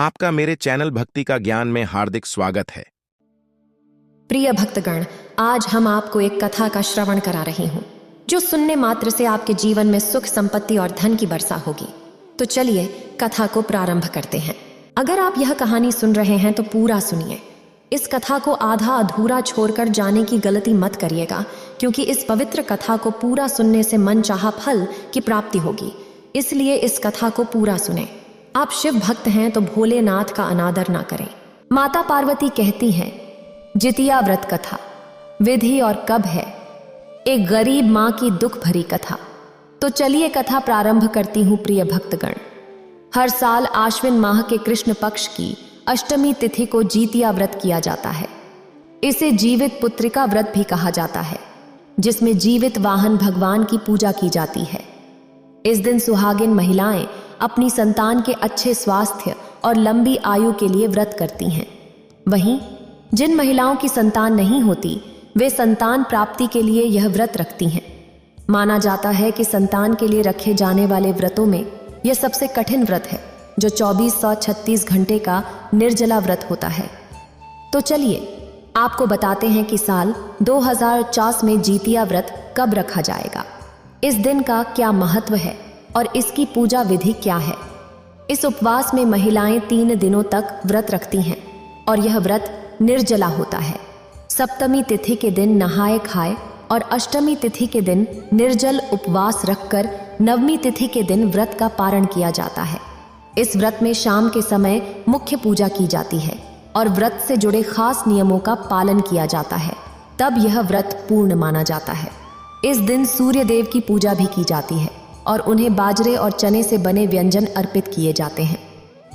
आपका मेरे चैनल भक्ति का ज्ञान में हार्दिक स्वागत है। प्रिय भक्तगण, आज हम आपको एक कथा का श्रवण करा रही हूँ जो सुनने मात्र से आपके जीवन में सुख, संपत्ति और धन की वर्षा होगी। तो चलिए कथा को प्रारंभ करते हैं। अगर आप यह कहानी सुन रहे हैं तो पूरा सुनिए। इस कथा को आधा अधूरा छोड़कर जाने की गलती मत करिएगा, क्योंकि इस पवित्र कथा को पूरा सुनने से मनचाहा फल की प्राप्ति होगी। इसलिए इस कथा को पूरा सुने। आप शिव भक्त हैं तो भोलेनाथ का अनादर ना करें। माता पार्वती कहती हैं, जितिया व्रत कथा विधि और कब है, एक गरीब माँ की दुख भरी कथा। तो चलिए कथा प्रारंभ करती हूँ। प्रिय भक्तगण, हर साल आश्विन माह के कृष्ण पक्ष की अष्टमी तिथि को जितिया व्रत किया जाता है। इसे जीवित पुत्रिका व्रत भी कहा जाता है, जिसमें जीवित वाहन भगवान की पूजा की जाती है। इस दिन सुहागिन महिलाएं अपनी संतान के अच्छे स्वास्थ्य और लंबी आयु के लिए व्रत करती हैं। वहीं जिन महिलाओं की संतान नहीं होती, वे संतान प्राप्ति के लिए यह व्रत रखती हैं। माना जाता है कि संतान के लिए रखे जाने वाले व्रतों में यह सबसे कठिन व्रत है, जो 2436 घंटे का निर्जला व्रत होता है। तो चलिए आपको बताते हैं कि साल 2050 में जितिया व्रत कब रखा जाएगा, इस दिन का क्या महत्व है और इसकी पूजा विधि क्या है। इस उपवास में महिलाएं 3 दिनों तक व्रत रखती हैं और यह व्रत निर्जला होता है। सप्तमी तिथि के दिन नहाए खाए और अष्टमी तिथि के दिन निर्जल उपवास रखकर नवमी तिथि के दिन व्रत का पारण किया जाता है। इस व्रत में शाम के समय मुख्य पूजा की जाती है और व्रत से जुड़े खास नियमों का पालन किया जाता है, तब यह व्रत पूर्ण माना जाता है। इस दिन सूर्य देव की पूजा भी की जाती है और उन्हें बाजरे और चने से बने व्यंजन अर्पित किए जाते हैं।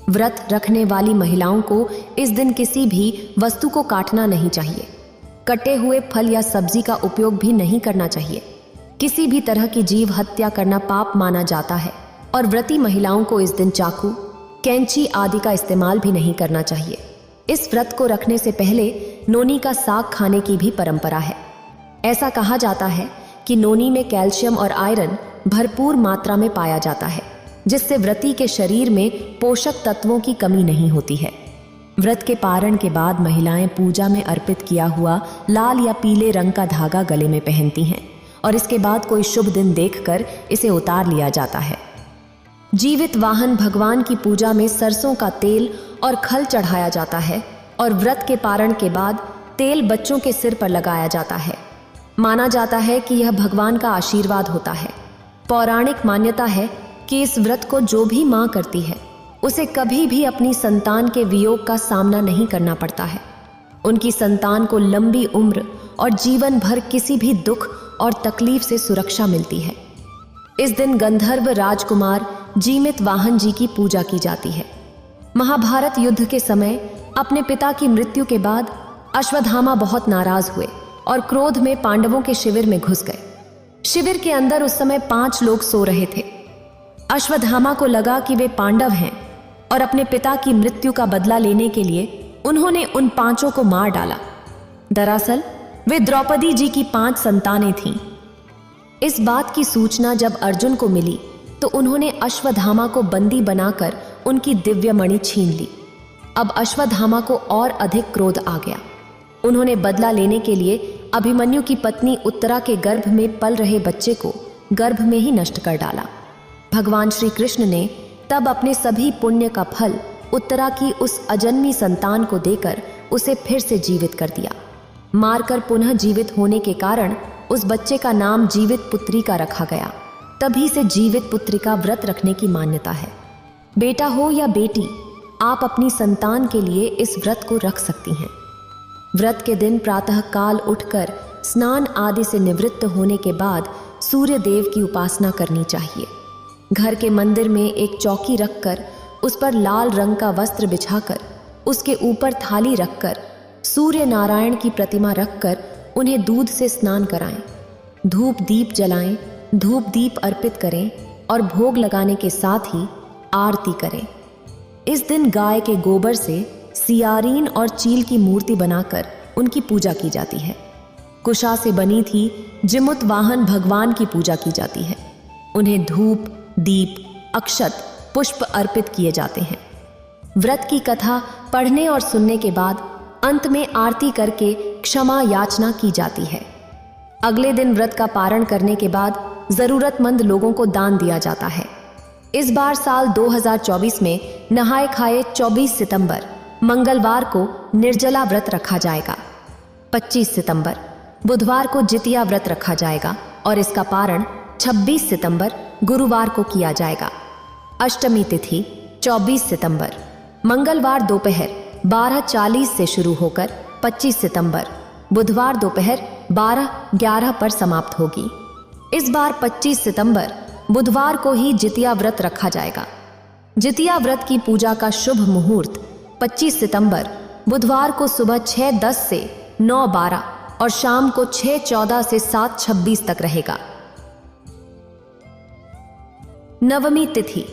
व्रत रखने वाली महिलाओं को इस दिन किसी भी वस्तु को काटना नहीं चाहिए। कटे हुए फल या सब्जी का उपयोग भी नहीं करना चाहिए। किसी भी तरह की जीव हत्या करना पाप माना जाता है और व्रती महिलाओं को इस दिन चाकू, कैंची आदि का इस्तेमाल भी नहीं करना चाहिए। इस व्रत को रखने से पहले नोनी का साग खाने की भी परंपरा है। ऐसा कहा जाता है कि नोनी में कैल्शियम और आयरन भरपूर मात्रा में पाया जाता है, जिससे व्रती के शरीर में पोषक तत्वों की कमी नहीं होती है। व्रत के पारण के बाद महिलाएं पूजा में अर्पित किया हुआ लाल या पीले रंग का धागा गले में पहनती हैं और इसके बाद कोई शुभ दिन देखकर इसे उतार लिया जाता है। जीवित वाहन भगवान की पूजा में सरसों का तेल और खल चढ़ाया जाता है और व्रत के पारण के बाद तेल बच्चों के सिर पर लगाया जाता है। माना जाता है कि यह भगवान का आशीर्वाद होता है। पौराणिक मान्यता है कि इस व्रत को जो भी माँ करती है, उसे कभी भी अपनी संतान के वियोग का सामना नहीं करना पड़ता है। उनकी संतान को लंबी उम्र और जीवन भर किसी भी दुख और तकलीफ से सुरक्षा मिलती है। इस दिन गंधर्व राजकुमार जीवित वाहन जी की पूजा की जाती है। महाभारत युद्ध के समय अपने पिता की मृत्यु के बाद अश्वत्थामा बहुत नाराज हुए और क्रोध में पांडवों के शिविर में घुस गए। शिविर के अंदर उस समय 5 लोग सो रहे थे। अश्वत्थामा को लगा कि वे पांडव हैं और अपने पिता की मृत्यु का बदला लेने के लिए उन्होंने उन 5 को मार डाला। दरअसल वे द्रौपदी जी की 5 संतानें थीं। इस बात की सूचना जब अर्जुन को मिली तो उन्होंने अश्वत्थामा को बंदी बनाकर उनकी दिव्य मणि छीन ली। अब अश्वत्थामा को और अधिक क्रोध आ गया। उन्होंने बदला लेने के लिए अभिमन्यु की पत्नी उत्तरा के गर्भ में पल रहे बच्चे को गर्भ में ही नष्ट कर डाला। भगवान श्री कृष्ण ने तब अपने सभी पुण्य का फल उत्तरा की उस अजन्मी संतान को देकर उसे फिर से जीवित कर दिया। मारकर पुनः जीवित होने के कारण उस बच्चे का नाम जीवित पुत्री का रखा गया। तभी से जीवित पुत्री का व्रत रखने की मान्यता है। बेटा हो या बेटी, आप अपनी संतान के लिए इस व्रत को रख सकती हैं। व्रत के दिन प्रातः काल उठकर स्नान आदि से निवृत्त होने के बाद सूर्य देव की उपासना करनी चाहिए। घर के मंदिर में एक चौकी रखकर उस पर लाल रंग का वस्त्र बिछाकर उसके ऊपर थाली रखकर सूर्य नारायण की प्रतिमा रखकर उन्हें दूध से स्नान कराएं, धूप दीप जलाएं, धूप दीप अर्पित करें और भोग लगाने के साथ ही आरती करें। इस दिन गाय के गोबर से सियारीन और चील की मूर्ति बनाकर उनकी पूजा की जाती है। कुशा से बनी थी जिमुत वाहन भगवान की पूजा की जाती है। उन्हें धूप, दीप, अक्षत, पुष्प अर्पित किए जाते हैं। व्रत की कथा पढ़ने और सुनने के बाद अंत में आरती करके क्षमा याचना की जाती है। अगले दिन व्रत का पारण करने के बाद जरूरतमंद लोगों को दान दिया जाता है। इस बार साल 2024 में नहाए खाए 24 सितंबर मंगलवार को निर्जला व्रत रखा जाएगा। 25 सितंबर बुधवार को जितिया व्रत रखा जाएगा और इसका पारण 26 सितंबर गुरुवार को किया जाएगा। अष्टमी तिथि 24 सितंबर मंगलवार दोपहर 12:40 से शुरू होकर 25 सितंबर बुधवार दोपहर 12:11 पर समाप्त होगी। इस बार 25 सितंबर बुधवार को ही जितिया व्रत रखा जाएगा। जितिया व्रत की पूजा का शुभ मुहूर्त 25 सितंबर बुधवार को सुबह 6:10 से 9:12 और शाम को 6:14 से 7:26 तक रहेगा। नवमी तिथि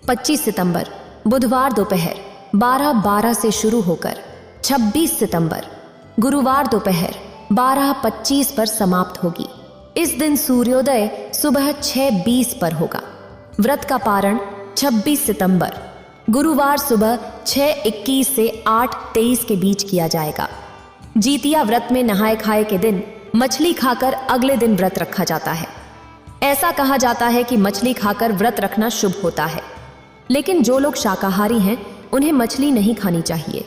25 सितंबर बुधवार दोपहर 12:12 से शुरू होकर 26 सितंबर गुरुवार दोपहर 12:25 पर समाप्त होगी। इस दिन सूर्योदय सुबह 6:20 पर होगा। व्रत का पारण 26 सितंबर गुरुवार सुबह 6:21 से 8:23 के बीच किया जाएगा। जितिया व्रत में नहाए खाए के दिन मछली खाकर अगले दिन व्रत रखा जाता है। ऐसा कहा जाता है कि मछली खाकर व्रत रखना शुभ होता है, लेकिन जो लोग शाकाहारी हैं उन्हें मछली नहीं खानी चाहिए।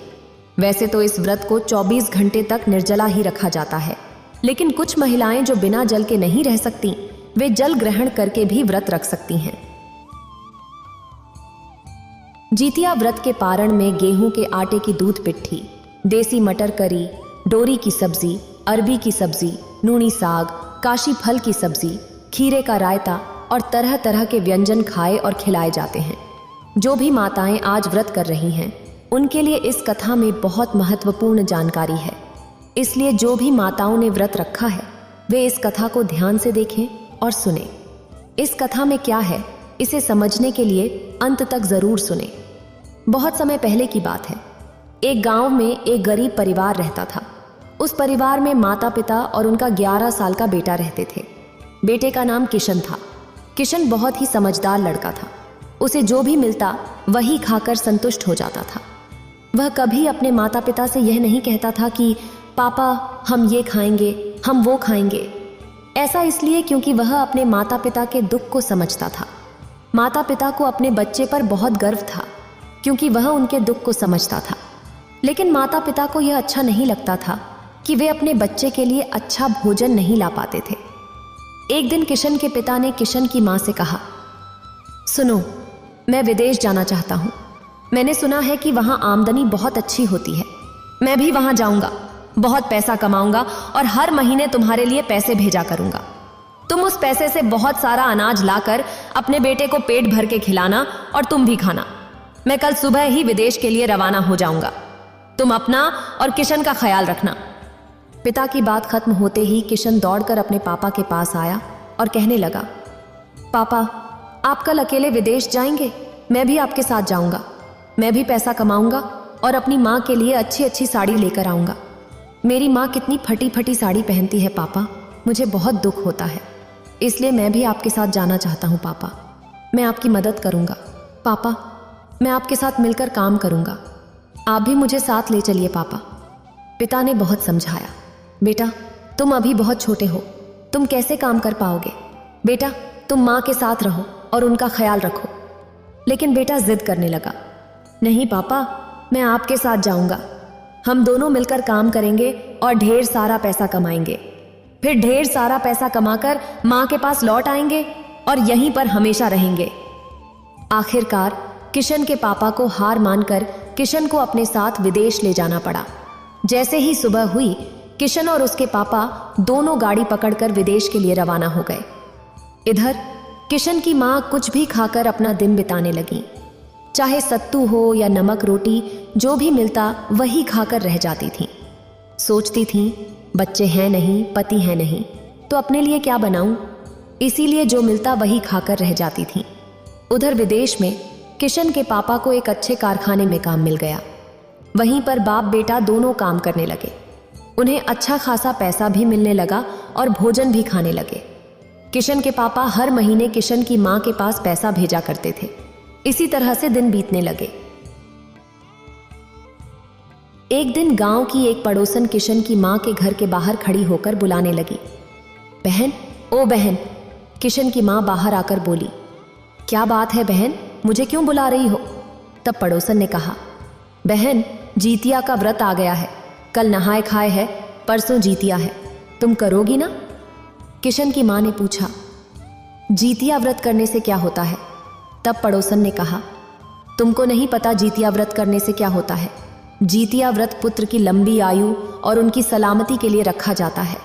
वैसे तो इस व्रत को 24 घंटे तक निर्जला ही रखा जाता है, लेकिन कुछ महिलाएं जो बिना जल के नहीं रह सकती, वे जल ग्रहण करके भी व्रत रख सकती हैं। जितिया व्रत के पारण में गेहूं के आटे की दूध पिट्ठी, देसी मटर करी, डोरी की सब्जी, अरबी की सब्जी, नूनी साग, काशी फल की सब्जी, खीरे का रायता और तरह तरह के व्यंजन खाए और खिलाए जाते हैं। जो भी माताएं आज व्रत कर रही हैं, उनके लिए इस कथा में बहुत महत्वपूर्ण जानकारी है। इसलिए जो भी माताओं ने व्रत रखा है वे इस कथा को ध्यान से देखें और सुने। इस कथा में क्या है, इसे समझने के लिए अंत तक जरूर सुने। बहुत समय पहले की बात है। एक गांव में एक गरीब परिवार रहता था। उस परिवार में माता पिता और उनका 11 साल का बेटा रहते थे। बेटे का नाम किशन था। किशन बहुत ही समझदार लड़का था। उसे जो भी मिलता वही खाकर संतुष्ट हो जाता था। वह कभी अपने माता पिता से यह नहीं कहता था कि पापा हम ये खाएंगे, हम वो खाएंगे। ऐसा इसलिए क्योंकि वह अपने माता पिता के दुख को समझता था। माता पिता को अपने बच्चे पर बहुत गर्व था क्योंकि वह उनके दुख को समझता था। लेकिन माता पिता को यह अच्छा नहीं लगता था कि वे अपने बच्चे के लिए अच्छा भोजन नहीं ला पाते थे। एक दिन किशन के पिता ने किशन की माँ से कहा, सुनो, मैं विदेश जाना चाहता हूँ। मैंने सुना है कि वहाँ आमदनी बहुत अच्छी होती है। मैं भी वहाँ जाऊँगा, बहुत पैसा कमाऊंगा और हर महीने तुम्हारे लिए पैसे भेजा करूंगा। तुम उस पैसे से बहुत सारा अनाज लाकर अपने बेटे को पेट भर के खिलाना और तुम भी खाना। मैं कल सुबह ही विदेश के लिए रवाना हो जाऊंगा। तुम अपना और किशन का ख्याल रखना। पिता की बात खत्म होते ही किशन दौड़कर अपने पापा के पास आया और कहने लगा, पापा आप कल अकेले विदेश जाएंगे? मैं भी आपके साथ जाऊंगा। मैं भी पैसा कमाऊंगा और अपनी माँ के लिए अच्छी अच्छी साड़ी लेकर आऊंगा। मेरी माँ कितनी फटी फटी साड़ी पहनती है पापा, मुझे बहुत दुख होता है। इसलिए मैं भी आपके साथ जाना चाहता हूँ पापा। मैं आपकी मदद करूँगा पापा। मैं आपके साथ मिलकर काम करूँगा। आप भी मुझे साथ ले चलिए पापा। पिता ने बहुत समझाया, बेटा तुम अभी बहुत छोटे हो, तुम कैसे काम कर पाओगे? बेटा तुम माँ के साथ रहो और उनका ख्याल रखो। लेकिन बेटा जिद करने लगा, नहीं पापा मैं आपके साथ जाऊँगा। हम दोनों मिलकर काम करेंगे और ढेर सारा पैसा कमाएंगे। फिर ढेर सारा पैसा कमाकर माँ के पास लौट आएंगे और यहीं पर हमेशा रहेंगे। आखिरकार किशन के पापा को हार मानकर किशन को अपने साथ विदेश ले जाना पड़ा। जैसे ही सुबह हुई, किशन और उसके पापा दोनों गाड़ी पकड़कर विदेश के लिए रवाना हो गए। इधर किशन की माँ कुछ भी खाकर अपना दिन बिताने लगी। चाहे सत्तू हो या नमक रोटी, जो भी मिलता वही खाकर रह जाती थी। सोचती थी बच्चे हैं नहीं, पति है नहीं, तो अपने लिए क्या बनाऊं? इसीलिए जो मिलता वही खाकर रह जाती थी। उधर विदेश में किशन के पापा को एक अच्छे कारखाने में काम मिल गया। वहीं पर बाप बेटा दोनों काम करने लगे। उन्हें अच्छा खासा पैसा भी मिलने लगा और भोजन भी खाने लगे। किशन के पापा हर महीने किशन की माँ के पास पैसा भेजा करते थे। इसी तरह से दिन बीतने लगे। एक दिन गांव की एक पड़ोसन किशन की मां के घर के बाहर खड़ी होकर बुलाने लगी। बहन, ओ बहन। किशन की मां बाहर आकर बोली, क्या बात है बहन, मुझे क्यों बुला रही हो? तब पड़ोसन ने कहा, बहन, जीतिया का व्रत आ गया है, कल नहाए खाए है, परसों जीतिया है, तुम करोगी ना? किशन की मां ने पूछा, जीतिया व्रत करने से क्या होता है? तब पड़ोसन ने कहा, तुमको नहीं पता जीतिया व्रत करने से क्या होता है? जीतिया व्रत पुत्र की लंबी आयु और उनकी सलामती के लिए रखा जाता है।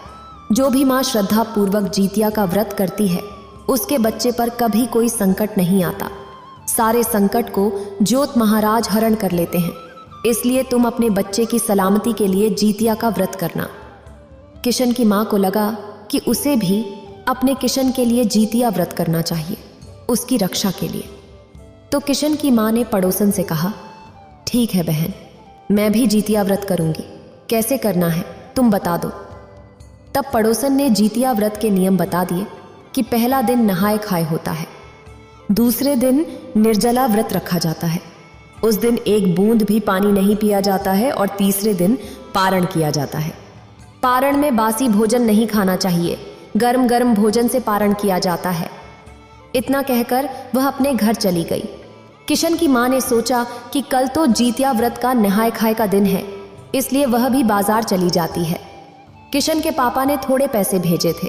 जो भी मां श्रद्धा पूर्वक जीतिया का व्रत करती है उसके बच्चे पर कभी कोई संकट नहीं आता। सारे संकट को ज्योत महाराज हरण कर लेते हैं। इसलिए तुम अपने बच्चे की सलामती के लिए जीतिया का व्रत करना। किशन की मां को लगा कि उसे भी अपने किशन के लिए जीतिया व्रत करना चाहिए, उसकी रक्षा के लिए। तो किशन की मां ने पड़ोसन से कहा, ठीक है बहन, मैं भी जीतिया व्रत करूंगी, कैसे करना है तुम बता दो। तब पड़ोसन ने जीतिया व्रत के नियम बता दिए कि पहला दिन नहाए खाए होता है, दूसरे दिन निर्जला व्रत रखा जाता है, उस दिन एक बूंद भी पानी नहीं पिया जाता है, और तीसरे दिन पारण किया जाता है। पारण में बासी भोजन नहीं खाना चाहिए, गर्म गर्म भोजन से पारण किया जाता है। इतना कहकर वह अपने घर चली गई। किशन की मां ने सोचा कि कल तो जीतिया व्रत का नहाए खाए का दिन है, इसलिए वह भी बाजार चली जाती है। किशन के पापा ने थोड़े पैसे भेजे थे,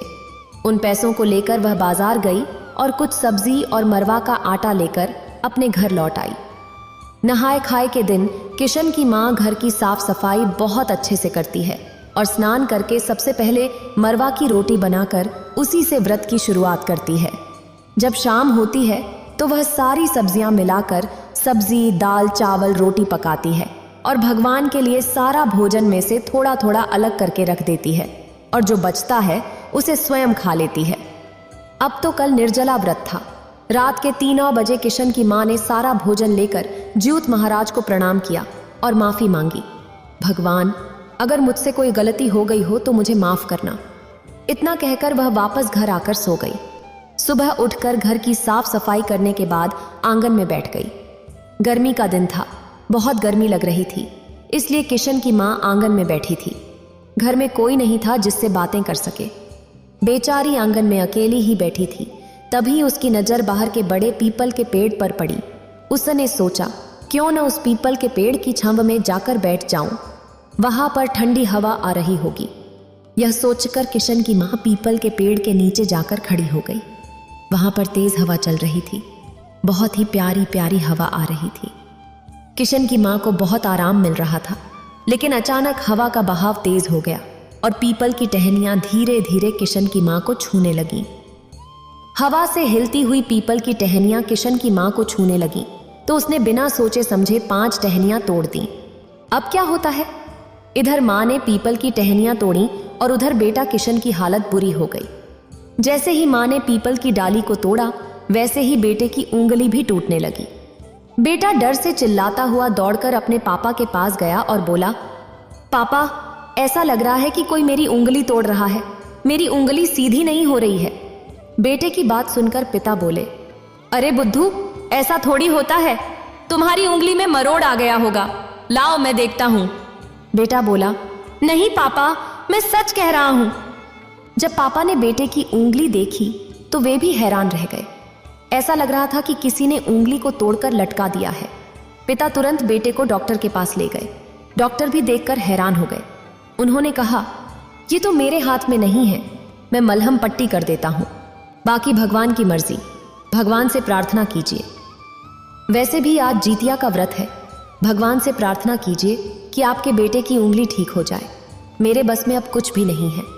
उन पैसों को लेकर वह बाजार गई और कुछ सब्जी और मरवा का आटा लेकर अपने घर लौट आई। नहाए खाए के दिन किशन की मां घर की साफ सफाई बहुत अच्छे से करती है और स्नान करके सबसे पहले मरवा की रोटी बनाकर उसी से व्रत की शुरुआत करती है। जब शाम होती है तो वह सारी सब्जियां मिलाकर सब्जी, दाल, चावल, रोटी पकाती है और भगवान के लिए सारा भोजन में से थोड़ा थोड़ा अलग करके रख देती है, और जो बचता है उसे स्वयं खा लेती है। अब तो कल निर्जला व्रत था। रात के 3 बजे किशन की मां ने सारा भोजन लेकर ज्योत महाराज को प्रणाम किया और माफी मांगी। भगवान, अगर मुझसे कोई गलती हो गई हो तो मुझे माफ करना। इतना कहकर वह वापस घर आकर सो गई। सुबह उठकर घर की साफ सफाई करने के बाद आंगन में बैठ गई। गर्मी का दिन था, बहुत गर्मी लग रही थी, इसलिए किशन की मां आंगन में बैठी थी। घर में कोई नहीं था जिससे बातें कर सके। बेचारी आंगन में अकेली ही बैठी थी। तभी उसकी नजर बाहर के बड़े पीपल के पेड़ पर पड़ी। उसने सोचा, क्यों न उस पीपल के पेड़ की छांव में जाकर बैठ जाऊं, वहां पर ठंडी हवा आ रही होगी। यह सोचकर किशन की मां पीपल के पेड़ के नीचे जाकर खड़ी हो गई। वहां पर तेज हवा चल रही थी, बहुत ही प्यारी प्यारी हवा आ रही थी। किशन की मां को बहुत आराम मिल रहा था, लेकिन अचानक हवा का बहाव तेज हो गया और पीपल की टहनियां धीरे धीरे किशन की मां को छूने लगी। हवा से हिलती हुई पीपल की टहनियां किशन की मां को छूने लगी तो उसने बिना सोचे समझे 5 टहनियां तोड़ दी। अब क्या होता है? इधर मां ने पीपल की टहनियां तोड़ी और उधर बेटा किशन की हालत बुरी हो गई। जैसे ही मां ने पीपल की डाली को तोड़ा, वैसे ही बेटे की उंगली भी टूटने लगी। बेटा डर से चिल्लाता हुआ दौड़कर अपने पापा के पास गया और बोला, पापा, ऐसा लग रहा है कि कोई मेरी उंगली तोड़ रहा है, मेरी उंगली सीधी नहीं हो रही है। बेटे की बात सुनकर पिता बोले, अरे बुद्धू, ऐसा थोड़ी होता है, तुम्हारी उंगली में मरोड़ आ गया होगा, लाओ मैं देखता हूं। बेटा बोला, नहीं पापा, मैं सच कह रहा हूं। जब पापा ने बेटे की उंगली देखी तो वे भी हैरान रह गए। ऐसा लग रहा था कि किसी ने उंगली को तोड़कर लटका दिया है। पिता तुरंत बेटे को डॉक्टर के पास ले गए। डॉक्टर भी देखकर हैरान हो गए। उन्होंने कहा, ये तो मेरे हाथ में नहीं है, मैं मलहम पट्टी कर देता हूं, बाकी भगवान की मर्जी, भगवान से प्रार्थना कीजिए। वैसे भी आज जीतिया का व्रत है, भगवान से प्रार्थना कीजिए कि आपके बेटे की उंगली ठीक हो जाए, मेरे बस में अब कुछ भी नहीं है।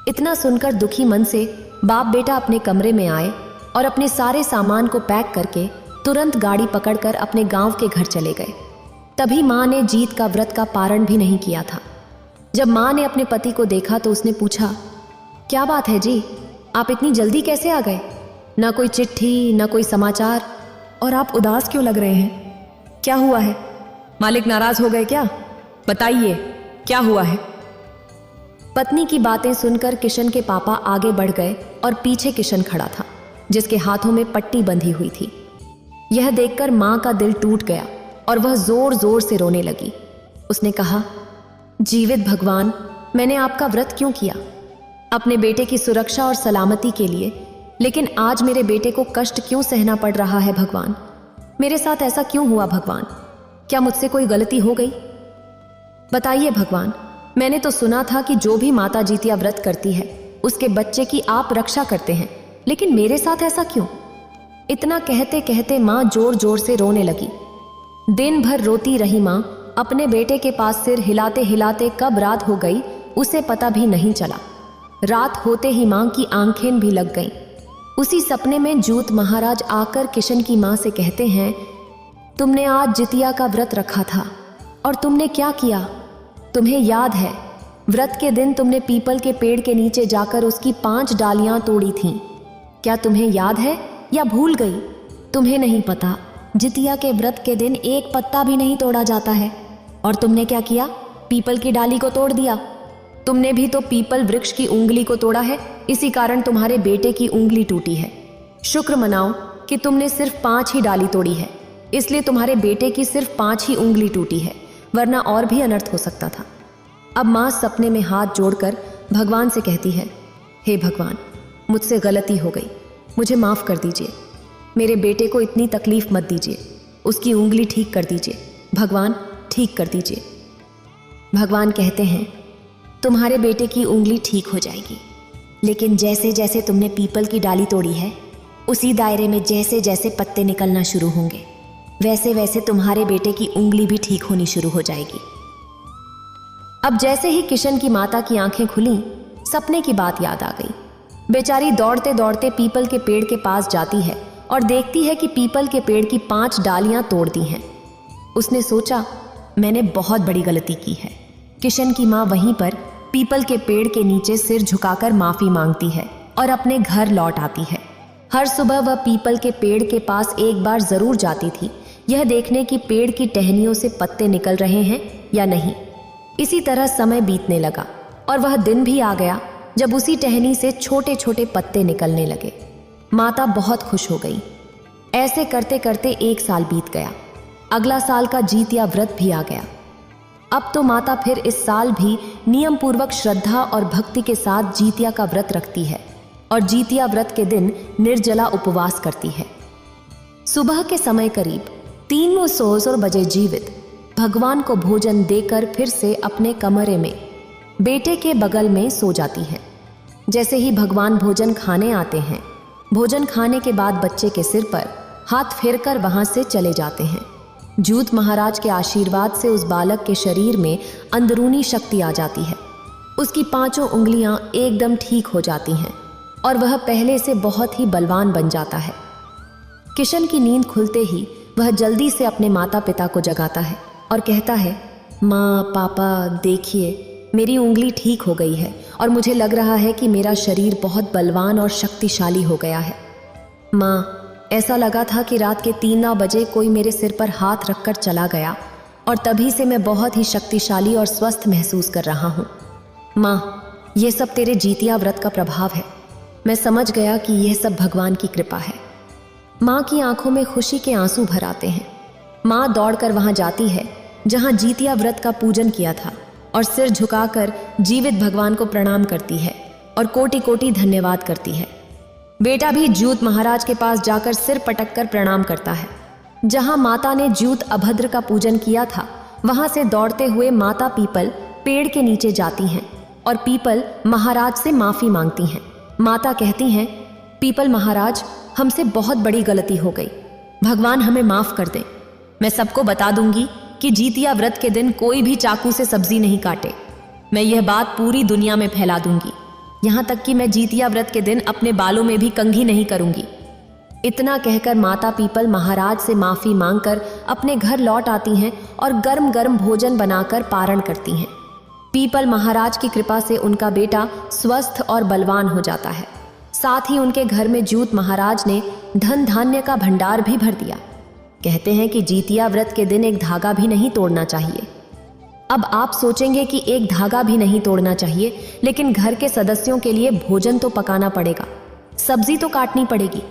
इतना सुनकर दुखी मन से बाप बेटा अपने कमरे में आए और अपने सारे सामान को पैक करके तुरंत गाड़ी पकड़कर अपने गांव के घर चले गए। तभी मां ने जीत का व्रत का पारण भी नहीं किया था। जब मां ने अपने पति को देखा तो उसने पूछा, क्या बात है जी, आप इतनी जल्दी कैसे आ गए? ना कोई चिट्ठी, ना कोई समाचार, और आप उदास क्यों लग रहे हैं? क्या हुआ है? मालिक नाराज हो गए क्या? बताइए, क्या हुआ है? पत्नी की बातें सुनकर किशन के पापा आगे बढ़ गए और पीछे किशन खड़ा था, जिसके हाथों में पट्टी बंधी हुई थी। यह देखकर मां का दिल टूट गया और वह जोर जोर से रोने लगी। उसने कहा, जीवित भगवान, मैंने आपका व्रत क्यों किया? अपने बेटे की सुरक्षा और सलामती के लिए। लेकिन आज मेरे बेटे को कष्ट क्यों सहना पड़ रहा है भगवान? मेरे साथ ऐसा क्यों हुआ भगवान? क्या मुझसे कोई गलती हो गई? बताइए भगवान। मैंने तो सुना था कि जो भी माता जितिया व्रत करती है उसके बच्चे की आप रक्षा करते हैं, लेकिन मेरे साथ ऐसा क्यों? इतना कहते कहते माँ जोर जोर से रोने लगी। दिन भर रोती रही माँ अपने बेटे के पास सिर हिलाते हिलाते कब रात हो गई उसे पता भी नहीं चला। रात होते ही माँ की आंखें भी लग गईं। उसी सपने में जूत महाराज आकर किशन की माँ से कहते हैं, तुमने आज जितिया का व्रत रखा था और तुमने क्या किया? तुम्हें याद है, व्रत के दिन तुमने पीपल के पेड़ के नीचे जाकर उसकी 5 डालियां तोड़ी थीं। क्या तुम्हें याद है या भूल गई? तुम्हें नहीं पता, जितिया के व्रत के दिन एक पत्ता भी नहीं तोड़ा जाता है। और तुमने क्या किया? पीपल की डाली को तोड़ दिया। तुमने भी तो पीपल वृक्ष की उंगली को तोड़ा है, इसी कारण तुम्हारे बेटे की उंगली टूटी है। शुक्र मनाओ कि तुमने सिर्फ 5 ही डाली तोड़ी है, इसलिए तुम्हारे बेटे की सिर्फ 5 ही उंगली टूटी है, वरना और भी अनर्थ हो सकता था। अब माँ सपने में हाथ जोड़कर भगवान से कहती है, हे भगवान, मुझसे गलती हो गई, मुझे माफ़ कर दीजिए। मेरे बेटे को इतनी तकलीफ मत दीजिए, उसकी उंगली ठीक कर दीजिए। भगवान, ठीक कर दीजिए। भगवान कहते हैं, तुम्हारे बेटे की उंगली ठीक हो जाएगी, लेकिन जैसे जैसे तुमने पीपल की डाली तोड़ी है, उसी दायरे में जैसे जैसे पत्ते निकलना शुरू होंगे, वैसे वैसे तुम्हारे बेटे की उंगली भी ठीक होनी शुरू हो जाएगी। अब जैसे ही किशन की माता की आंखें खुली, सपने की बात याद आ गई। बेचारी दौड़ते दौड़ते पीपल के पेड़ के पास जाती है और देखती है कि पीपल के पेड़ की 5 डालियां तोड़ दी हैं। उसने सोचा, मैंने बहुत बड़ी गलती की है। किशन की माँ वहीं पर पीपल के पेड़ के नीचे सिर झुकाकर माफी मांगती है और अपने घर लौट आती है। हर सुबह वह पीपल के पेड़ के पास एक बार जरूर जाती थी, यह देखने कि पेड़ की टहनियों से पत्ते निकल रहे हैं या नहीं। इसी तरह समय बीतने लगा और वह दिन भी आ गया जब उसी टहनी से छोटे छोटे पत्ते निकलने लगे। माता बहुत खुश हो गई। ऐसे करते करते 1 साल बीत गया। अगला साल का जितिया व्रत भी आ गया। अब तो माता फिर इस साल भी नियम पूर्वक श्रद्धा और भक्ति के साथ जितिया का व्रत रखती है और जितिया व्रत के दिन निर्जला उपवास करती है। सुबह के समय करीब 3:00 बजे जीवित भगवान को भोजन देकर फिर से अपने कमरे में बेटे के बगल में सो जाती है। जैसे ही भगवान भोजन खाने आते हैं, भोजन खाने के बाद बच्चे के सिर पर हाथ फेरकर वहां से चले जाते हैं। जूत महाराज के आशीर्वाद से उस बालक के शरीर में अंदरूनी शक्ति आ जाती है। उसकी 5 उंगलियां एकदम ठीक हो जाती हैं और वह पहले से बहुत ही बलवान बन जाता है। किशन की नींद खुलते ही वह जल्दी से अपने माता पिता को जगाता है और कहता है, माँ, पापा, देखिए, मेरी उंगली ठीक हो गई है और मुझे लग रहा है कि मेरा शरीर बहुत बलवान और शक्तिशाली हो गया है। माँ, ऐसा लगा था कि रात के 3 बजे कोई मेरे सिर पर हाथ रखकर चला गया और तभी से मैं बहुत ही शक्तिशाली और स्वस्थ महसूस कर रहा हूँ। माँ, यह सब तेरे जितिया व्रत का प्रभाव है। मैं समझ गया कि यह सब भगवान की कृपा है। माँ की आंखों में खुशी के आंसू भर आते हैं। माँ दौड़कर वहां जाती है जहां जितिया व्रत का पूजन किया था और सिर झुकाकर जीवित भगवान को प्रणाम करती है और कोटि कोटि धन्यवाद करती है। बेटा भी जूत महाराज के पास जाकर सिर पटक कर प्रणाम करता है। जहां माता ने जूत अभद्र का पूजन किया था, वहां से दौड़ते हुए माता पीपल पेड़ के नीचे जाती हैं और पीपल महाराज से माफी मांगती हैं। माता कहती हैं, पीपल महाराज, हमसे बहुत बड़ी गलती हो गई, भगवान हमें माफ कर दें। मैं सबको बता दूंगी कि जितिया व्रत के दिन कोई भी चाकू से सब्जी नहीं काटे। मैं यह बात पूरी दुनिया में फैला दूंगी, यहाँ तक कि मैं जितिया व्रत के दिन अपने बालों में भी कंघी नहीं करूंगी। इतना कहकर माता पीपल महाराज से माफी मांगकर अपने घर लौट आती हैं और गर्म गर्म भोजन बनाकर पारण करती हैं। पीपल महाराज की कृपा से उनका बेटा स्वस्थ और बलवान हो जाता है। साथ ही उनके घर में जूत महाराज ने धन धान्य का भंडार भी भर दिया। कहते हैं कि जितिया व्रत के दिन एक धागा भी नहीं तोड़ना चाहिए। अब आप सोचेंगे कि एक धागा भी नहीं तोड़ना चाहिए, लेकिन घर के सदस्यों के लिए भोजन तो पकाना पड़ेगा, सब्जी तो काटनी पड़ेगी।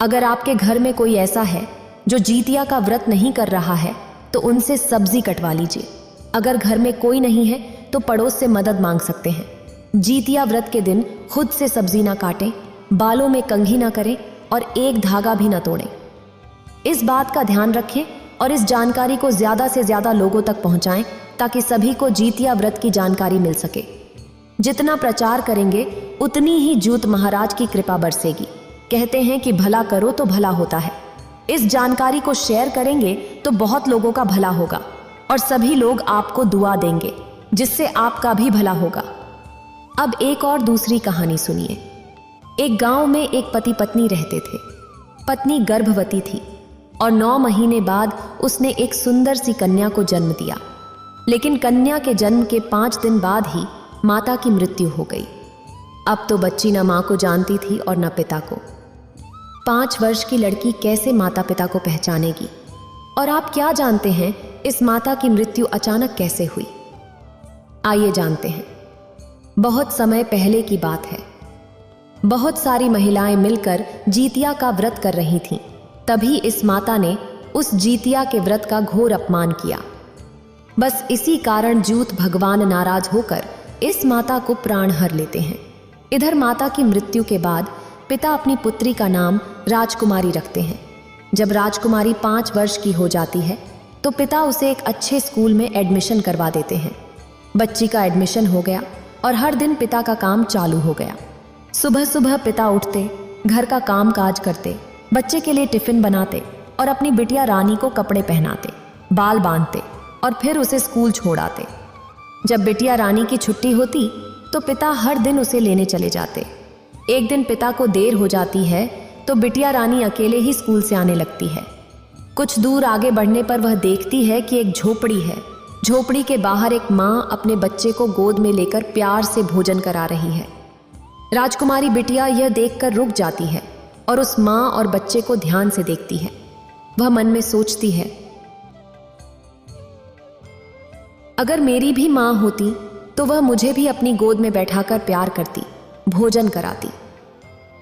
अगर आपके घर में कोई ऐसा है जो जितिया का व्रत नहीं कर रहा है, तो उनसे सब्जी कटवा लीजिए। अगर घर में कोई नहीं है तो पड़ोस से मदद मांग सकते हैं। जीतिया व्रत के दिन खुद से सब्जी ना काटें, बालों में कंघी ना करें और एक धागा भी ना तोड़ें। इस बात का ध्यान रखें और इस जानकारी को ज्यादा से ज्यादा लोगों तक पहुंचाएं ताकि सभी को जीतिया व्रत की जानकारी मिल सके। जितना प्रचार करेंगे उतनी ही जूत महाराज की कृपा बरसेगी। कहते हैं कि भला करो तो भला होता है। इस जानकारी को शेयर करेंगे तो बहुत लोगों का भला होगा और सभी लोग आपको दुआ देंगे, जिससे आपका भी भला होगा। अब एक और दूसरी कहानी सुनिए। एक गांव में एक पति पत्नी रहते थे। पत्नी गर्भवती थी और 9 महीने बाद उसने एक सुंदर सी कन्या को जन्म दिया। लेकिन कन्या के जन्म के 5 दिन बाद ही माता की मृत्यु हो गई। अब तो बच्ची न मां को जानती थी और न पिता को। 5 वर्ष की लड़की कैसे माता पिता को पहचानेगी? और आप क्या जानते हैं इस माता की मृत्यु अचानक कैसे हुई? आइए जानते हैं। बहुत समय पहले की बात है। बहुत सारी महिलाएं मिलकर जीतिया का व्रत कर रही थीं। तभी इस माता ने उस जीतिया के व्रत का घोर अपमान किया। बस इसी कारण जूत भगवान नाराज होकर इस माता को प्राण हर लेते हैं। इधर माता की मृत्यु के बाद पिता अपनी पुत्री का नाम राजकुमारी रखते हैं। जब राजकुमारी 5 वर्ष की हो जाती है तो पिता उसे एक अच्छे स्कूल में एडमिशन करवा देते हैं। बच्ची का एडमिशन हो गया और हर दिन पिता का काम चालू हो गया। सुबह सुबह पिता उठते, घर का काम काज करते, बच्चे के लिए टिफिन बनाते और अपनी बिटिया रानी को कपड़े पहनाते, बाल बांधते और फिर उसे स्कूल छोड़ आते। जब बिटिया रानी की छुट्टी होती तो पिता हर दिन उसे लेने चले जाते। एक दिन पिता को देर हो जाती है तो बिटिया रानी अकेले ही स्कूल से आने लगती है। कुछ दूर आगे बढ़ने पर वह देखती है कि एक झोपड़ी है। झोपड़ी के बाहर एक माँ अपने बच्चे को गोद में लेकर प्यार से भोजन करा रही है। राजकुमारी बिटिया यह देखकर रुक जाती है और उस माँ और बच्चे को ध्यान से देखती है। वह मन में सोचती है, अगर मेरी भी माँ होती तो वह मुझे भी अपनी गोद में बैठाकर प्यार करती, भोजन कराती।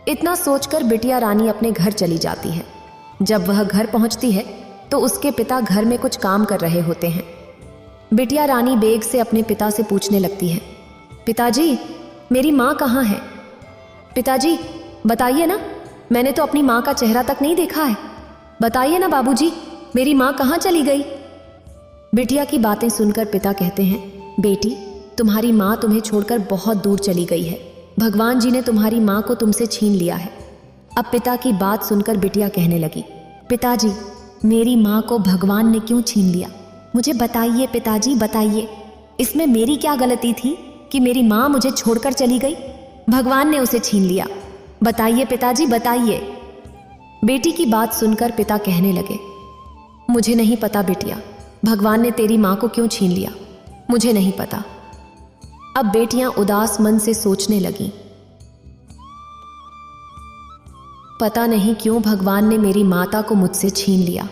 इतना सोचकर बिटिया रानी अपने घर चली जाती है। जब वह घर पहुंचती है तो उसके पिता घर में कुछ काम कर रहे होते हैं। बिटिया रानी बेग से अपने पिता से पूछने लगती है, पिताजी मेरी माँ कहाँ है? पिताजी बताइए ना, मैंने तो अपनी माँ का चेहरा तक नहीं देखा है। बताइए ना बाबूजी, मेरी माँ कहाँ चली गई? बिटिया की बातें सुनकर पिता कहते हैं, बेटी तुम्हारी माँ तुम्हें छोड़कर बहुत दूर चली गई है। भगवान जी ने तुम्हारी माँ को तुमसे छीन लिया है। अब पिता की बात सुनकर बिटिया कहने लगी, पिताजी मेरी माँ को भगवान ने क्यों छीन लिया? मुझे बताइए पिताजी, बताइए। इसमें मेरी क्या गलती थी कि मेरी माँ मुझे छोड़कर चली गई? भगवान ने उसे छीन लिया। बताइए पिताजी, बताइए। बेटी की बात सुनकर पिता कहने लगे, मुझे नहीं पता बिटिया, भगवान ने तेरी माँ को क्यों छीन लिया, मुझे नहीं पता। अब बेटियां उदास मन से सोचने लगीं, पता नहीं क्यों भगवान ने मेरी माता को मुझसे छीन लिया।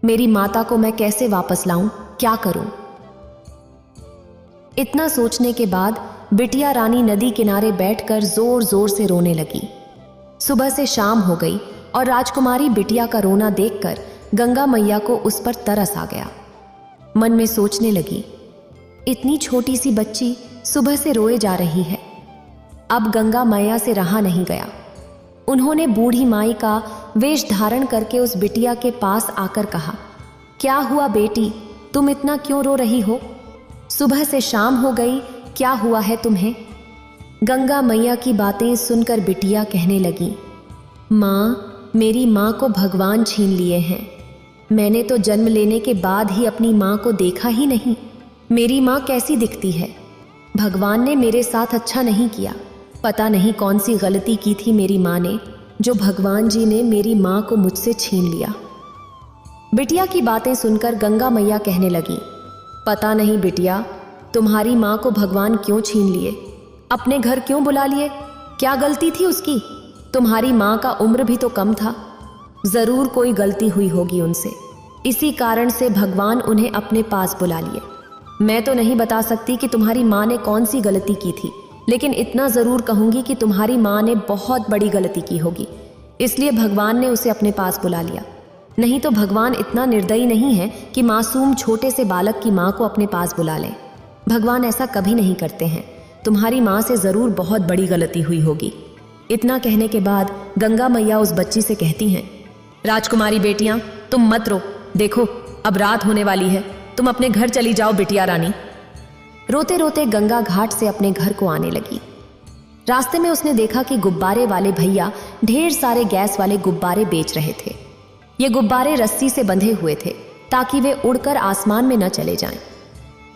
मेरी माता को मैं कैसे वापस लाऊं, क्या करूं? इतना सोचने के बाद बिटिया रानी नदी किनारे बैठकर जोर जोर से रोने लगी। सुबह से शाम हो गई और राजकुमारी बिटिया का रोना देखकर गंगा मैया को उस पर तरस आ गया। मन में सोचने लगी, इतनी छोटी सी बच्ची सुबह से रोए जा रही है। अब गंगा मैया से रहा नहीं गया। उन्होंने बूढ़ी माई का वेश धारण करके उस बिटिया के पास आकर कहा, क्या हुआ बेटी, तुम इतना क्यों रो रही हो? सुबह से शाम हो गई, क्या हुआ है तुम्हें? गंगा मैया की बातें सुनकर बिटिया कहने लगी, माँ मेरी माँ को भगवान छीन लिए हैं। मैंने तो जन्म लेने के बाद ही अपनी माँ को देखा ही नहीं। मेरी माँ कैसी दिखती है? भगवान ने मेरे साथ अच्छा नहीं किया। पता नहीं कौन सी गलती की थी मेरी माँ ने, जो भगवान जी ने मेरी माँ को मुझसे छीन लिया। बिटिया की बातें सुनकर गंगा मैया कहने लगी, पता नहीं बिटिया, तुम्हारी माँ को भगवान क्यों छीन लिए, अपने घर क्यों बुला लिए? क्या गलती थी उसकी? तुम्हारी माँ का उम्र भी तो कम था। जरूर कोई गलती हुई होगी उनसे, इसी कारण से भगवान उन्हें अपने पास बुला लिए। मैं तो नहीं बता सकती कि तुम्हारी माँ ने कौन सी गलती की थी, लेकिन इतना जरूर कहूंगी कि तुम्हारी माँ ने बहुत बड़ी गलती की होगी, इसलिए भगवान ने उसे अपने पास बुला लिया। नहीं तो भगवान इतना निर्दयी नहीं है कि मासूम छोटे से बालक की माँ को अपने पास बुला लें। भगवान ऐसा कभी नहीं करते हैं। तुम्हारी माँ से जरूर बहुत बड़ी गलती हुई होगी। इतना कहने के बाद गंगा मैया उस बच्ची से कहती हैं, राजकुमारी बेटियां, तुम मत रो, देखो अब रात होने वाली है, तुम अपने घर चली जाओ बिटिया रानी। रोते रोते गंगा घाट से अपने घर को आने लगी। रास्ते में उसने देखा कि गुब्बारे वाले भैया ढेर सारे गैस वाले गुब्बारे बेच रहे थे। ये गुब्बारे रस्सी से बंधे हुए थे ताकि वे उड़कर आसमान में न चले जाएं।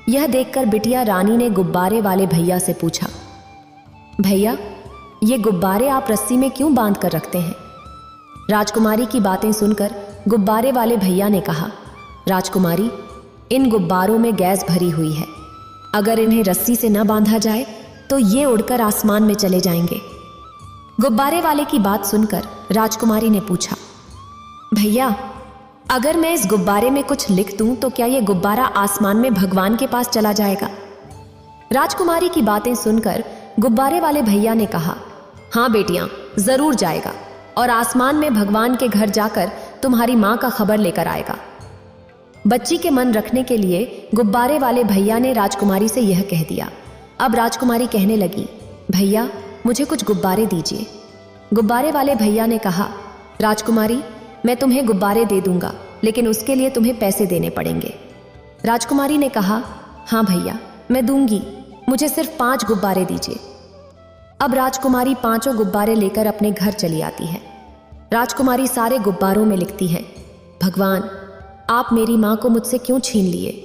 यह देखकर बिटिया रानी ने गुब्बारे वाले भैया से पूछा, भैया ये गुब्बारे आप रस्सी में क्यों बांध कर रखते हैं? राजकुमारी की बातें सुनकर गुब्बारे वाले भैया ने कहा, राजकुमारी, इन गुब्बारों में गैस भरी हुई है, अगर इन्हें रस्सी से न बांधा जाए तो ये उड़कर आसमान में चले जाएंगे। गुब्बारे वाले की बात सुनकर राजकुमारी ने पूछा, भैया अगर मैं इस गुब्बारे में कुछ लिख दूं तो क्या ये गुब्बारा आसमान में भगवान के पास चला जाएगा? राजकुमारी की बातें सुनकर गुब्बारे वाले भैया ने कहा, हाँ बेटियां, जरूर जाएगा और आसमान में भगवान के घर जाकर तुम्हारी माँ का खबर लेकर आएगा। बच्ची के मन रखने के लिए गुब्बारे वाले भैया ने राजकुमारी से यह कह दिया। अब राजकुमारी कहने लगी, भैया मुझे कुछ गुब्बारे दीजिए। गुब्बारे वाले भैया ने कहा, राजकुमारी मैं तुम्हें गुब्बारे दे दूंगा, लेकिन उसके लिए तुम्हें पैसे देने पड़ेंगे। राजकुमारी ने कहा, हाँ भैया मैं दूंगी, मुझे सिर्फ 5 गुब्बारे दीजिए। अब राजकुमारी 5 गुब्बारे लेकर अपने घर चली आती है। राजकुमारी सारे गुब्बारों में लिखती है, भगवान आप मेरी माँ को मुझसे क्यों छीन लिए?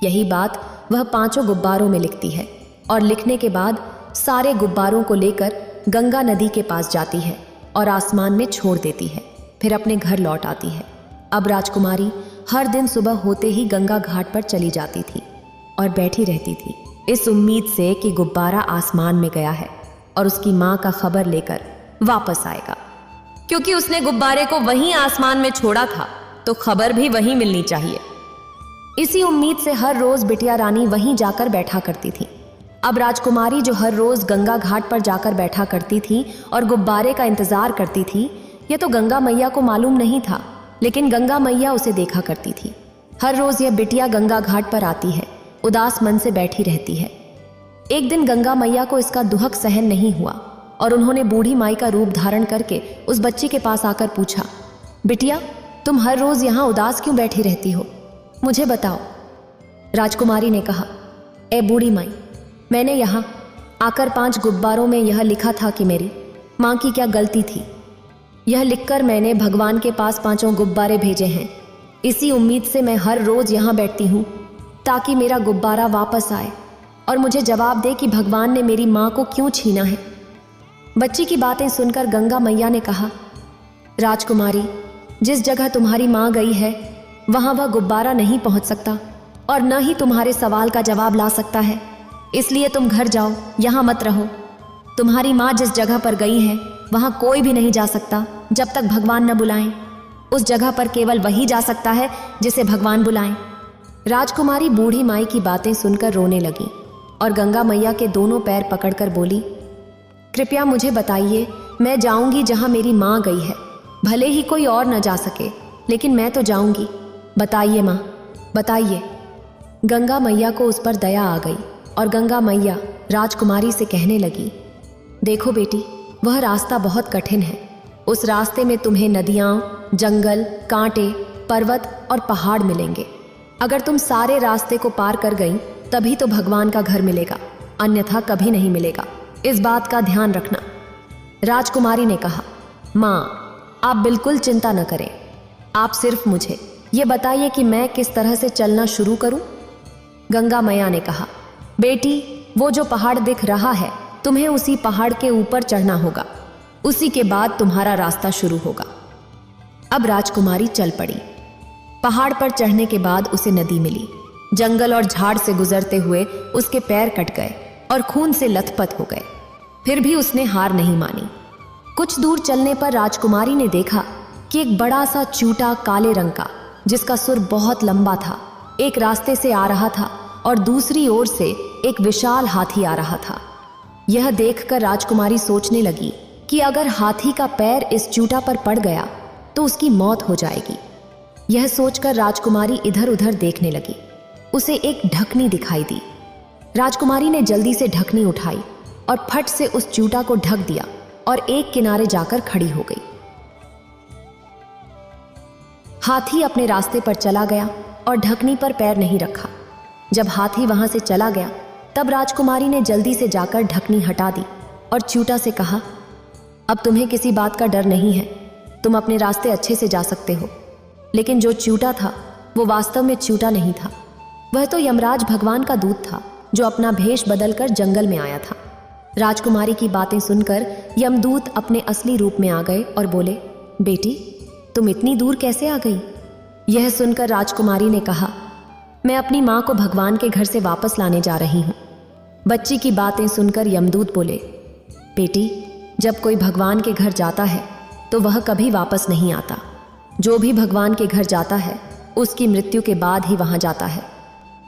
यही बात वह 5 गुब्बारों में लिखती है और लिखने के बाद सारे गुब्बारों को लेकर गंगा नदी के पास जाती है और आसमान में छोड़ देती है। फिर अपने घर लौट आती है। अब राजकुमारी हर दिन सुबह होते ही गंगा घाट पर चली जाती थी और बैठी रहती थी, इस उम्मीद से कि गुब्बारा आसमान में गया है और उसकी माँ का खबर लेकर वापस आएगा, क्योंकि उसने गुब्बारे को वहीं आसमान में छोड़ा था तो खबर भी वहीं मिलनी चाहिए। इसी उम्मीद से हर रोज बिटिया रानी वहीं जाकर बैठा करती थी। अब राजकुमारी जो हर रोज गंगा घाट पर जाकर बैठा करती थी और गुब्बारे का इंतजार करती थी, यह तो गंगा मैया को मालूम नहीं था, लेकिन गंगा मैया उसे देखा करती थी। हर रोज यह बिटिया गंगा घाट पर आती है, उदास मन से बैठी रहती है। एक दिन गंगा मैया को इसका दुहक सहन नहीं हुआ और उन्होंने बूढ़ी माई का रूप धारण करके उस बच्ची के पास आकर पूछा, बिटिया तुम हर रोज यहाँ उदास क्यों बैठी रहती हो, मुझे बताओ। राजकुमारी ने कहा, ए बूढ़ी माई, मैंने यहाँ आकर 5 गुब्बारों में यह लिखा था कि मेरी माँ की क्या गलती थी। यह लिखकर मैंने भगवान के पास 5 गुब्बारे भेजे हैं। इसी उम्मीद से मैं हर रोज यहाँ बैठती हूँ ताकि मेरा गुब्बारा वापस आए और मुझे जवाब दे कि भगवान ने मेरी माँ को क्यों छीना है। बच्ची की बातें सुनकर गंगा मैया ने कहा, राजकुमारी जिस जगह तुम्हारी माँ गई है वहाँ वह गुब्बारा नहीं पहुँच सकता और न ही तुम्हारे सवाल का जवाब ला सकता है, इसलिए तुम घर जाओ, यहाँ मत रहो। तुम्हारी माँ जिस जगह पर गई है वहाँ कोई भी नहीं जा सकता जब तक भगवान न बुलाएं। उस जगह पर केवल वही जा सकता है जिसे भगवान बुलाएं। राजकुमारी बूढ़ी माई की बातें सुनकर रोने लगी और गंगा मैया के दोनों पैर पकड़कर बोली, कृपया मुझे बताइए, मैं जाऊंगी जहाँ मेरी माँ गई है, भले ही कोई और न जा सके, लेकिन मैं तो जाऊंगी। बताइए माँ, बताइए। गंगा मैया को उस पर दया आ गई और गंगा मैया राजकुमारी से कहने लगी, देखो बेटी, वह रास्ता बहुत कठिन है। उस रास्ते में तुम्हें नदियाँ, जंगल, कांटे, पर्वत और पहाड़ मिलेंगे। अगर तुम सारे रास्ते को पार कर गई तभी तो भगवान का घर मिलेगा, अन्यथा कभी नहीं मिलेगा। इस बात का ध्यान रखना। राजकुमारी ने कहा, माँ आप बिल्कुल चिंता न करें, आप सिर्फ मुझे ये बताइए कि मैं किस तरह से चलना शुरू करूं। गंगा मैया ने कहा, बेटी वो जो पहाड़ दिख रहा है तुम्हें उसी पहाड़ के ऊपर चढ़ना होगा, उसी के बाद तुम्हारा रास्ता शुरू होगा। अब राजकुमारी चल पड़ी। पहाड़ पर चढ़ने के बाद उसे नदी मिली। जंगल और झाड़ से गुजरते हुए उसके पैर कट गए और खून से लथपथ हो गए, फिर भी उसने हार नहीं मानी। कुछ दूर चलने पर राजकुमारी ने देखा कि एक बड़ा सा चूटा काले रंग का, जिसका सुर बहुत लंबा था, एक रास्ते से आ रहा था और दूसरी ओर से एक विशाल हाथी आ रहा था। यह देखकर राजकुमारी सोचने लगी कि अगर हाथी का पैर इस चूटा पर पड़ गया तो उसकी मौत हो जाएगी, यह सोचकर राजकुमारी इधर उधर देखने लगी। उसे एक ढकनी दिखाई दी। राजकुमारी ने जल्दी से ढकनी उठाई और फट से उस चूटा को ढक दिया और एक किनारे जाकर खड़ी हो गई। हाथी अपने रास्ते पर चला गया और ढकनी पर पैर नहीं रखा। जब हाथी वहां से चला गया तब राजकुमारी ने जल्दी से जाकर ढकनी हटा दी और चूटा से कहा, अब तुम्हें किसी बात का डर नहीं है, तुम अपने रास्ते अच्छे से जा सकते हो। लेकिन जो चूटा था वो वास्तव में चूटा नहीं था, वह तो यमराज भगवान का दूत था जो अपना भेष बदलकर जंगल में आया था। राजकुमारी की बातें सुनकर यमदूत अपने असली रूप में आ गए और बोले, बेटी तुम इतनी दूर कैसे आ गई? यह सुनकर राजकुमारी ने कहा, मैं अपनी माँ को भगवान के घर से वापस लाने जा रही हूँ। बच्ची की बातें सुनकर यमदूत बोले, बेटी जब कोई भगवान के घर जाता है तो वह कभी वापस नहीं आता। जो भी भगवान के घर जाता है उसकी मृत्यु के बाद ही वहां जाता है।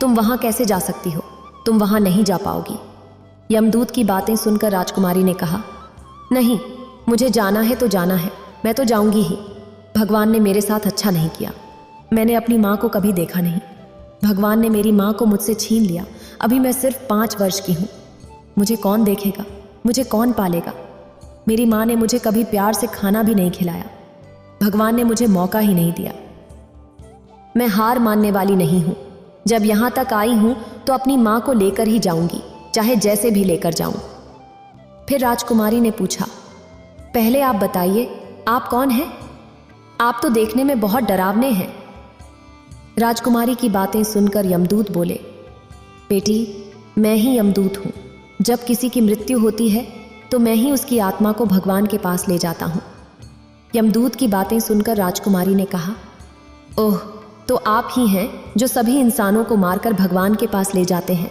तुम वहां कैसे जा सकती हो? तुम वहां नहीं जा पाओगी। यमदूत की बातें सुनकर राजकुमारी ने कहा, नहीं, मुझे जाना है तो जाना है, मैं तो जाऊंगी ही। भगवान ने मेरे साथ अच्छा नहीं किया। मैंने अपनी माँ को कभी देखा नहीं। भगवान ने मेरी माँ को मुझसे छीन लिया। अभी मैं सिर्फ 5 वर्ष की हूँ। मुझे कौन देखेगा? मुझे कौन पालेगा? मेरी माँ ने मुझे कभी प्यार से खाना भी नहीं खिलाया। भगवान ने मुझे मौका ही नहीं दिया। मैं हार मानने वाली नहीं हूं। जब यहां तक आई हूं तो अपनी मां को लेकर ही जाऊंगी, चाहे जैसे भी लेकर जाऊं। फिर राजकुमारी ने पूछा, पहले आप बताइए, आप कौन हैं? आप तो देखने में बहुत डरावने हैं। राजकुमारी की बातें सुनकर यमदूत बोले, बेटी मैं ही यमदूत हूं। जब किसी की मृत्यु होती है तो मैं ही उसकी आत्मा को भगवान के पास ले जाता हूं। यमदूत की बातें सुनकर राजकुमारी ने कहा, ओह, तो आप ही हैं जो सभी इंसानों को मारकर भगवान के पास ले जाते हैं।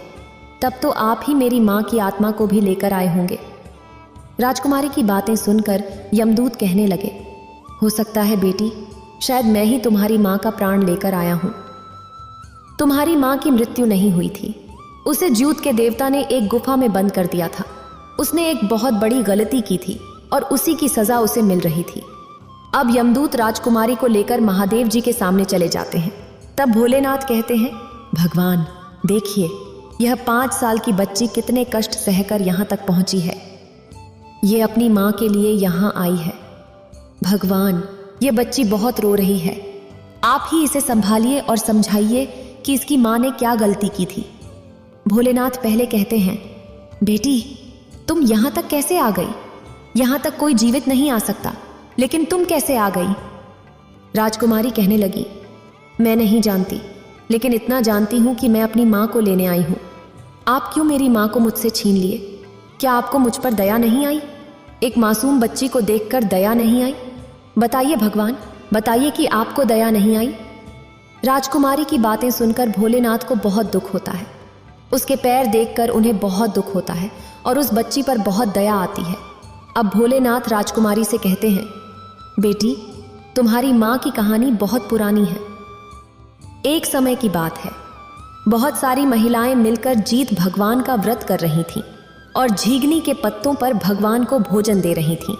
तब तो आप ही मेरी माँ की आत्मा को भी लेकर आए होंगे। राजकुमारी की बातें सुनकर यमदूत कहने लगे, हो सकता है बेटी, शायद मैं ही तुम्हारी माँ का प्राण लेकर आया हूँ। तुम्हारी माँ की मृत्यु नहीं हुई थी। उसे ज्यूत के देवता ने एक गुफा में बंद कर दिया था। उसने एक बहुत बड़ी गलती की थी और उसी की सजा उसे मिल रही थी। अब यमदूत राजकुमारी को लेकर महादेव जी के सामने चले जाते हैं। तब भोलेनाथ कहते हैं, भगवान देखिए, यह 5 साल की बच्ची कितने कष्ट सहकर यहाँ तक पहुंची है। ये अपनी माँ के लिए यहाँ आई है। भगवान, ये बच्ची बहुत रो रही है। आप ही इसे संभालिए और समझाइए कि इसकी माँ ने क्या गलती की थी। भोलेनाथ पहले कहते हैं, बेटी तुम यहाँ तक कैसे आ गई? यहाँ तक कोई जीवित नहीं आ सकता, लेकिन तुम कैसे आ गई? राजकुमारी कहने लगी, मैं नहीं जानती, लेकिन इतना जानती हूं कि मैं अपनी माँ को लेने आई हूं। आप क्यों मेरी माँ को मुझसे छीन लिए? क्या आपको मुझ पर दया नहीं आई? एक मासूम बच्ची को देखकर दया नहीं आई? बताइए भगवान, बताइए कि आपको दया नहीं आई? राजकुमारी की बातें सुनकर भोलेनाथ को बहुत दुख होता है। उसके पैर देखकर उन्हें बहुत दुख होता है और उस बच्ची पर बहुत दया आती है। अब भोलेनाथ राजकुमारी से कहते हैं, बेटी तुम्हारी माँ की कहानी बहुत पुरानी है। एक समय की बात है, बहुत सारी महिलाएं मिलकर जीत भगवान का व्रत कर रही थीं और झींगनी के पत्तों पर भगवान को भोजन दे रही थीं,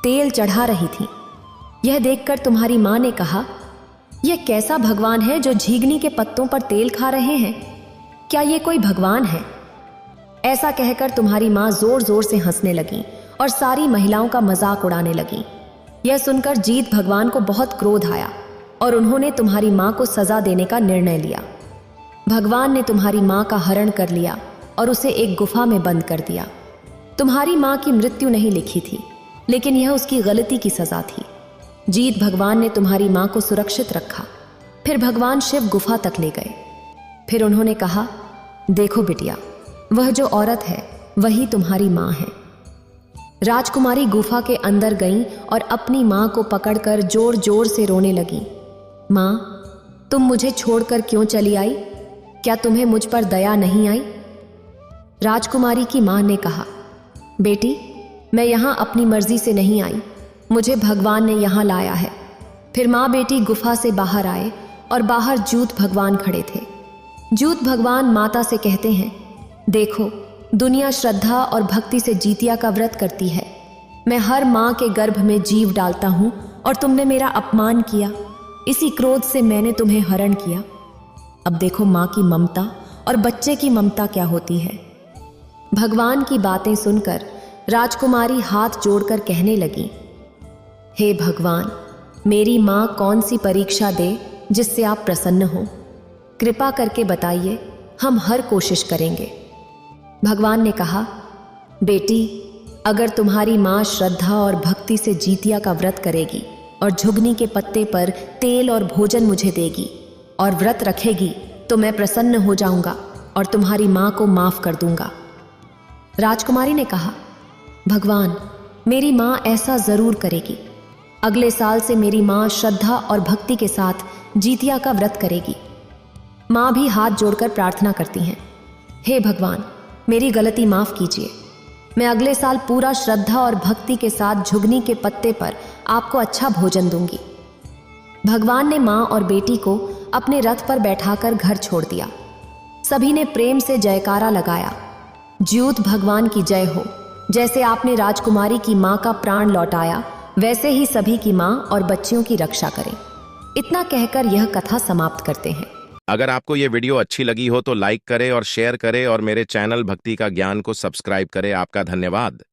तेल चढ़ा रही थीं। यह देखकर तुम्हारी माँ ने कहा, यह कैसा भगवान है जो झींगनी के पत्तों पर तेल खा रहे हैं? क्या ये कोई भगवान है? ऐसा कहकर तुम्हारी माँ जोर जोर से हंसने लगी और सारी महिलाओं का मजाक उड़ाने लगी। यह सुनकर जीत भगवान को बहुत क्रोध आया और उन्होंने तुम्हारी माँ को सजा देने का निर्णय लिया। भगवान ने तुम्हारी माँ का हरण कर लिया और उसे एक गुफा में बंद कर दिया। तुम्हारी माँ की मृत्यु नहीं लिखी थी, लेकिन यह उसकी गलती की सजा थी। जीत भगवान ने तुम्हारी माँ को सुरक्षित रखा। फिर भगवान शिव गुफा तक ले गए। फिर उन्होंने कहा, देखो बिटिया, वह जो औरत है वही तुम्हारी माँ है। राजकुमारी गुफा के अंदर गई और अपनी माँ को पकड़कर जोर जोर से रोने लगी। माँ, तुम मुझे छोड़कर क्यों चली आई? क्या तुम्हें मुझ पर दया नहीं आई? राजकुमारी की माँ ने कहा, बेटी मैं यहाँ अपनी मर्जी से नहीं आई, मुझे भगवान ने यहाँ लाया है। फिर माँ बेटी गुफा से बाहर आए और बाहर जूत भगवान खड़े थे। जूत भगवान माता से कहते हैं, देखो दुनिया श्रद्धा और भक्ति से जीतिया का व्रत करती है। मैं हर माँ के गर्भ में जीव डालता हूँ और तुमने मेरा अपमान किया। इसी क्रोध से मैंने तुम्हें हरण किया। अब देखो माँ की ममता और बच्चे की ममता क्या होती है। भगवान की बातें सुनकर राजकुमारी हाथ जोड़कर कहने लगी, हे भगवान, मेरी माँ कौन सी परीक्षा दे जिससे आप प्रसन्न हो? कृपा करके बताइए, हम हर कोशिश करेंगे। भगवान ने कहा, बेटी, अगर तुम्हारी माँ श्रद्धा और भक्ति से जीतिया का व्रत करेगी और झुगनी के पत्ते पर तेल और भोजन मुझे देगी और व्रत रखेगी तो मैं प्रसन्न हो जाऊंगा और तुम्हारी माँ को माफ कर दूंगा। राजकुमारी ने कहा, भगवान, मेरी माँ ऐसा जरूर करेगी। अगले साल से मेरी माँ श्रद्धा और भक्ति के साथ जीतिया का व्रत करेगी। माँ भी हाथ जोड़कर प्रार्थना करती हैं, हे भगवान, मेरी गलती माफ कीजिए। मैं अगले साल पूरा श्रद्धा और भक्ति के साथ झुगनी के पत्ते पर आपको अच्छा भोजन दूंगी। भगवान ने माँ और बेटी को अपने रथ पर बैठाकर घर छोड़ दिया। सभी ने प्रेम से जयकारा लगाया, ज्योत भगवान की जय हो। जैसे आपने राजकुमारी की माँ का प्राण लौटाया, वैसे ही सभी की माँ और बच्चियों की रक्षा करें। इतना कहकर यह कथा समाप्त करते हैं। अगर आपको ये वीडियो अच्छी लगी हो तो लाइक करें और शेयर करें और मेरे चैनल भक्ति का ज्ञान को सब्सक्राइब करें। आपका धन्यवाद।